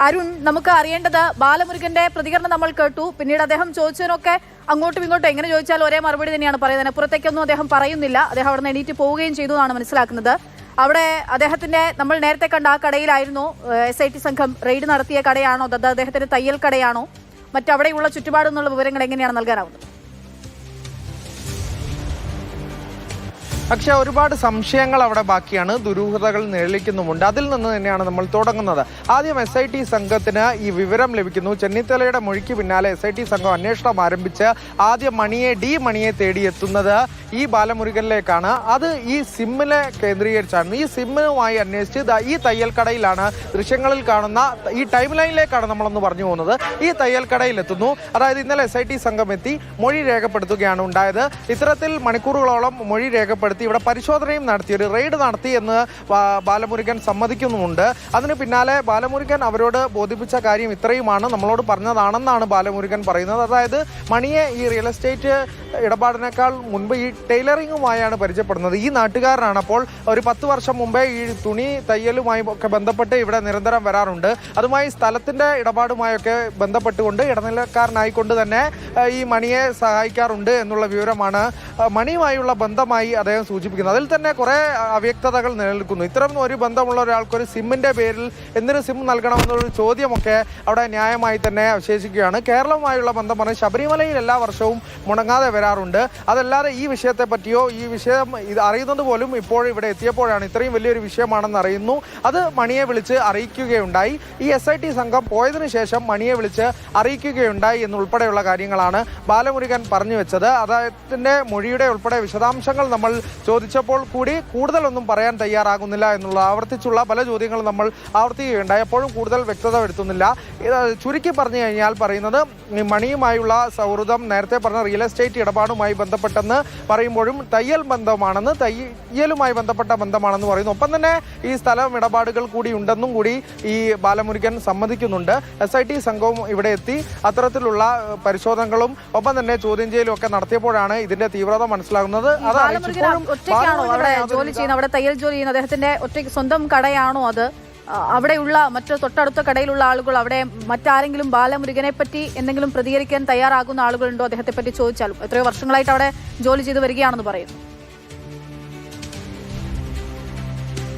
അരുൺ, നമുക്ക് അറിയേണ്ടത് ബാലമുരുകന്റെ പ്രതികരണം നമ്മൾ കേട്ടു. പിന്നീട് അദ്ദേഹം ചോദിച്ചതിനൊക്കെ അങ്ങോട്ടും ഇങ്ങോട്ടും എങ്ങനെ ചോദിച്ചാലും ഒരേ മറുപടി തന്നെയാണ് പറയുന്നത്. പുറത്തേക്കൊന്നും അദ്ദേഹം പറയുന്നില്ല. അദ്ദേഹം അവിടെ നിന്ന് എണീറ്റ് പോവുകയും ചെയ്തു എന്നാണ് മനസ്സിലാക്കുന്നത്. അവിടെ അദ്ദേഹത്തിന്റെ നമ്മൾ നേരത്തെ കണ്ട ആ കടയിലായിരുന്നു SIT സംഘം റെയ്ഡ് നടത്തിയ കടയാണോ, അത് അദ്ദേഹത്തിന്റെ തയ്യൽ കടയാണോ, മറ്റവിടെയുള്ള ചുറ്റുപാടെന്നുള്ള വിവരങ്ങൾ എങ്ങനെയാണ് നൽകാനാവുന്നത്? പക്ഷെ ഒരുപാട് സംശയങ്ങൾ അവിടെ ബാക്കിയാണ്, ദുരൂഹതകൾ നിഴലിക്കുന്നുമുണ്ട്. അതിൽ നിന്ന് തന്നെയാണ് നമ്മൾ തുടങ്ങുന്നത്. ആദ്യം SIT സംഘത്തിന് ഈ വിവരം ലഭിക്കുന്നു. ചെന്നിത്തലയുടെ മൊഴിക്ക് പിന്നാലെ SIT സംഘം അന്വേഷണം ആരംഭിച്ച് ആദ്യം മണിയെ തേടിയെത്തുന്നത് ഈ ബാലമുരുകനിലേക്കാണ്. അത് ഈ സിമ്മിനെ കേന്ദ്രീകരിച്ചാണ്. ഈ സിമ്മുമായി അന്വേഷിച്ച് ഈ തയ്യൽ കടയിലാണ്, ദൃശ്യങ്ങളിൽ കാണുന്ന ഈ ടൈം ലൈനിലേക്കാണ് നമ്മളൊന്ന് പറഞ്ഞു പോകുന്നത്. ഈ തയ്യൽ കടയിലെത്തുന്നു. അതായത് ഇന്നലെ SIT സംഘം എത്തി മൊഴി രേഖപ്പെടുത്തുകയാണ് ഉണ്ടായത്. ഇത്തരത്തിൽ മണിക്കൂറുകളോളം മൊഴി രേഖപ്പെടുത്തി ഇവിടെ പരിശോധനയും നടത്തി, ഒരു റെയ്ഡ് നടത്തി എന്ന് ബാലമുരുകൻ സമ്മതിക്കുന്നുമുണ്ട്. അതിന് പിന്നാലെ ബാലമുരുകൻ അവരോട് ബോധിപ്പിച്ച കാര്യം ഇത്രയുമാണ്, നമ്മളോട് പറഞ്ഞതാണെന്നാണ് ബാലമുരുകൻ പറയുന്നത്. അതായത് മണിയെ ഈ റിയൽ എസ്റ്റേറ്റ് ഇടപാടിനേക്കാൾ മുൻപ് ഈ ടൈലറിങ്ങുമായാണ് പരിചയപ്പെടുന്നത്. ഈ നാട്ടുകാരനാണ്. അപ്പോൾ ഒരു 10 വർഷം മുമ്പേ ഈ തുണി തയ്യലുമായി ഒക്കെ ബന്ധപ്പെട്ട് ഇവിടെ നിരന്തരം വരാറുണ്ട്. അതുമായി സ്ഥലത്തിന്റെ ഇടപാടുമായൊക്കെ ബന്ധപ്പെട്ടുകൊണ്ട് ഇടനിലക്കാരനായിക്കൊണ്ട് തന്നെ ഈ മണിയെ സഹായിക്കാറുണ്ട് എന്നുള്ള വിവരമാണ് മണിയുമായുള്ള ബന്ധമായി അദ്ദേഹം സൂചിപ്പിക്കുന്നത്. അതിൽ തന്നെ കുറെ അവ്യക്തതകൾ നിലനിൽക്കുന്നു. ഇത്തരം ഒരു ബന്ധമുള്ള ഒരാൾക്ക് ഒരു സിമ്മിന്റെ പേരിൽ എന്തിനു സിം നൽകണമെന്നൊരു ചോദ്യമൊക്കെ അവിടെ ന്യായമായി തന്നെ അവശേഷിക്കുകയാണ്. കേരളവുമായുള്ള ബന്ധം പറഞ്ഞ് ശബരിമലയിൽ എല്ലാ വർഷവും മുടങ്ങാതെ വരാറുണ്ട്. അതല്ലാതെ ഈ വിഷയത്തെ പറ്റിയോ ഈ വിഷയം ഇത് അറിയുന്നത് പോലും ഇപ്പോൾ ഇവിടെ എത്തിയപ്പോഴാണ്. ഇത്രയും വലിയൊരു വിഷയമാണെന്ന് അറിയുന്നു. അത് മണിയെ വിളിച്ച് അറിയിക്കുകയുണ്ടായി. ഈ SIT സംഘം പോയതിനു ശേഷം മണിയെ വിളിച്ച് അറിയിക്കുകയുണ്ടായി എന്നുൾപ്പെടെയുള്ള കാര്യങ്ങളാണ് ബാലമുരുകൻ പറഞ്ഞു വെച്ചത്. അദ്ദേഹത്തിന്റെ മൊഴിയുടെ ഉൾപ്പെടെ വിശദാംശങ്ങൾ നമ്മൾ ചോദിച്ചപ്പോൾ കൂടി കൂടുതലൊന്നും പറയാൻ തയ്യാറാകുന്നില്ല എന്നുള്ള ആവർത്തിച്ചുള്ള പല ചോദ്യങ്ങളും നമ്മൾ ആവർത്തിക്കുകയുണ്ടായി. എപ്പോഴും കൂടുതൽ വ്യക്തത വരുത്തുന്നില്ല. ചുരുക്കി പറഞ്ഞു കഴിഞ്ഞാൽ പറയുന്നത് ഈ മണിയുമായുള്ള സൗഹൃദം നേരത്തെ പറഞ്ഞ റിയൽ എസ്റ്റേറ്റ് ഇടപാടുമായി ബന്ധപ്പെട്ടെന്ന് പറയുമ്പോഴും തയ്യലുമായി ബന്ധപ്പെട്ട ബന്ധമാണെന്ന് പറയുന്നു. ഒപ്പം തന്നെ ഈ സ്ഥലം ഇടപാടുകൾ കൂടി ഉണ്ടെന്നും കൂടി ഈ ബാലമുരുകൻ സമ്മതിക്കുന്നുണ്ട്. SIT സംഘവും ഇവിടെ എത്തി അത്തരത്തിലുള്ള പരിശോധനകളും ഒപ്പം തന്നെ ചോദ്യം ചെയ്യലും ഒക്കെ നടത്തിയപ്പോഴാണ് ഇതിന്റെ തീവ്രത മനസ്സിലാകുന്നത്. ഒറ്റയ്ക്കാണോ അവിടെ ജോലി ചെയ്യുന്നത്, അവിടെ തയ്യൽ ജോലി ചെയ്യുന്നത്? അദ്ദേഹത്തിന്റെ ഒറ്റയ്ക്ക് സ്വന്തം കടയാണോ അത്? അവിടെയുള്ള മറ്റു തൊട്ടടുത്ത കടയിലുള്ള ആളുകൾ, അവിടെ മറ്റാരെങ്കിലും ബാലമുരുകനെ പറ്റി എന്തെങ്കിലും പ്രതികരിക്കാൻ തയ്യാറാകുന്ന ആളുകളുണ്ടോ? അദ്ദേഹത്തെ പറ്റി ചോദിച്ചാലും എത്രയോ വർഷങ്ങളായിട്ട് അവിടെ ജോലി ചെയ്ത് വരികയാണെന്ന് പറയുന്നു.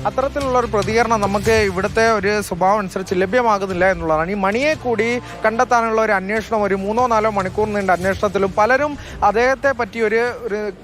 അത്തരത്തിലുള്ള ഒരു പ്രതികരണം നമുക്ക് ഇവിടുത്തെ ഒരു സ്വഭാവം അനുസരിച്ച് ലഭ്യമാകുന്നില്ല എന്നുള്ളതാണ്. ഈ മണിയെ കൂടി കണ്ടെത്താനുള്ള ഒരു അന്വേഷണം, ഒരു 3-4 മണിക്കൂർ നീണ്ട അന്വേഷണത്തിലും പലരും അദ്ദേഹത്തെ പറ്റി ഒരു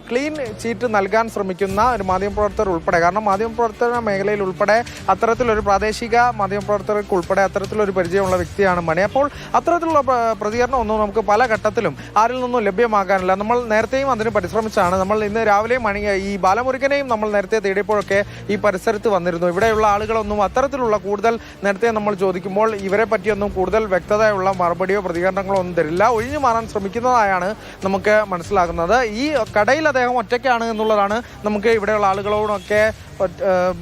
ക്ലീൻ ചീറ്റ് നൽകാൻ ശ്രമിക്കുന്ന ഒരു മാധ്യമപ്രവർത്തകർ ഉൾപ്പെടെ, കാരണം മാധ്യമപ്രവർത്തന മേഖലയിൽ ഉൾപ്പെടെ അത്തരത്തിലൊരു പ്രാദേശിക മാധ്യമപ്രവർത്തകർക്ക് ഉൾപ്പെടെ അത്തരത്തിലൊരു പരിചയമുള്ള വ്യക്തിയാണ് മണി. അപ്പോൾ അത്തരത്തിലുള്ള പ്രതികരണം ഒന്നും നമുക്ക് പല ഘട്ടത്തിലും ആരിൽ നിന്നും ലഭ്യമാകാനില്ല. നമ്മൾ നേരത്തെയും അതിന് പരിശ്രമിച്ചാണ്. നമ്മൾ ഇന്ന് രാവിലെ ഈ ബാലമുരുകനെയും നമ്മൾ നേരത്തെ തേടിയപ്പോഴൊക്കെ ഈ പരിസരത്ത് വന്നിരുന്നു. ഇവിടെയുള്ള ആളുകളൊന്നും അത്തരത്തിലുള്ള കൂടുതൽ നേരത്തെ നമ്മൾ ചോദിക്കുമ്പോൾ ഇവരെ പറ്റിയൊന്നും കൂടുതൽ വ്യക്തതയുള്ള മറുപടിയോ പ്രതികരണങ്ങളോ ഒന്നും തരില്ല. ഒഴിഞ്ഞു മാറാൻ ശ്രമിക്കുന്നതായാണ് നമുക്ക് മനസ്സിലാകുന്നത്. ഈ കടയിൽ അദ്ദേഹം ഒറ്റയ്ക്കാണ് എന്നുള്ളതാണ് നമുക്ക് ഇവിടെയുള്ള ആളുകളോടൊക്കെ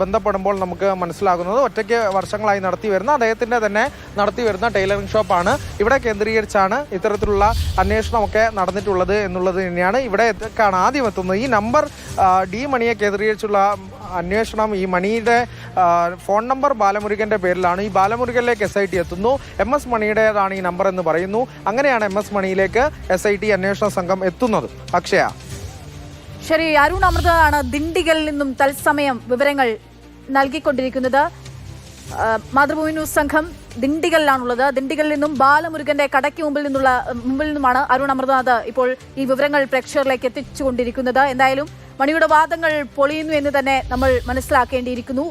ബന്ധപ്പെടുമ്പോൾ നമുക്ക് മനസ്സിലാകുന്നത്. ഒറ്റയ്ക്ക് വർഷങ്ങളായി അദ്ദേഹത്തിന്റെ തന്നെ നടത്തി വരുന്ന ടൈലറിംഗ് ഷോപ്പാണ്. ഇവിടെ കേന്ദ്രീകരിച്ചാണ് ഇത്തരത്തിലുള്ള അന്വേഷണമൊക്കെ നടന്നിട്ടുള്ളത് എന്നുള്ളത് തന്നെയാണ്. ഇവിടെ ആദ്യം എത്തുന്നത് ഈ നമ്പർ ഡി മണിയെ കേന്ദ്രീകരിച്ചുള്ള അന്വേഷണം. ഈ മണിയുടെ ഫോൺ നമ്പർ ബാലമുരുകന്റെ പേരിലാണ്. ഈ ബാലമുരുകനിലേക്ക് SIT എത്തുന്നു. MS മണിയുടേതാണ് ഈ നമ്പർ എന്ന് പറയുന്നു. അങ്ങനെയാണ് MS മണിയിലേക്ക് SIT അന്വേഷണ സംഘം എത്തുന്നത്. അക്ഷയ. ശരി, അരുൺ അമൃതാണ് ദിണ്ടിഗലിൽ നിന്നും തത്സമയം വിവരങ്ങൾ നൽകിക്കൊണ്ടിരിക്കുന്നത്. മാതൃഭൂമി ന്യൂസ് സംഘം ദിണ്ടിഗലിലാണുള്ളത്. ദിണ്ടിഗലിൽ നിന്നും ബാലമുരുകന്റെ കടയ്ക്ക് മുമ്പിൽ നിന്നുമാണ് അരുൺ അമൃതനാഥ് ഇപ്പോൾ ഈ വിവരങ്ങൾ പ്രേക്ഷകരിലേക്ക് എത്തിച്ചുകൊണ്ടിരിക്കുന്നത്. എന്തായാലും മണിയുടെ വാദങ്ങൾ പൊളിയുന്നു എന്ന് തന്നെ നമ്മൾ മനസ്സിലാക്കേണ്ടിയിരിക്കുന്നു.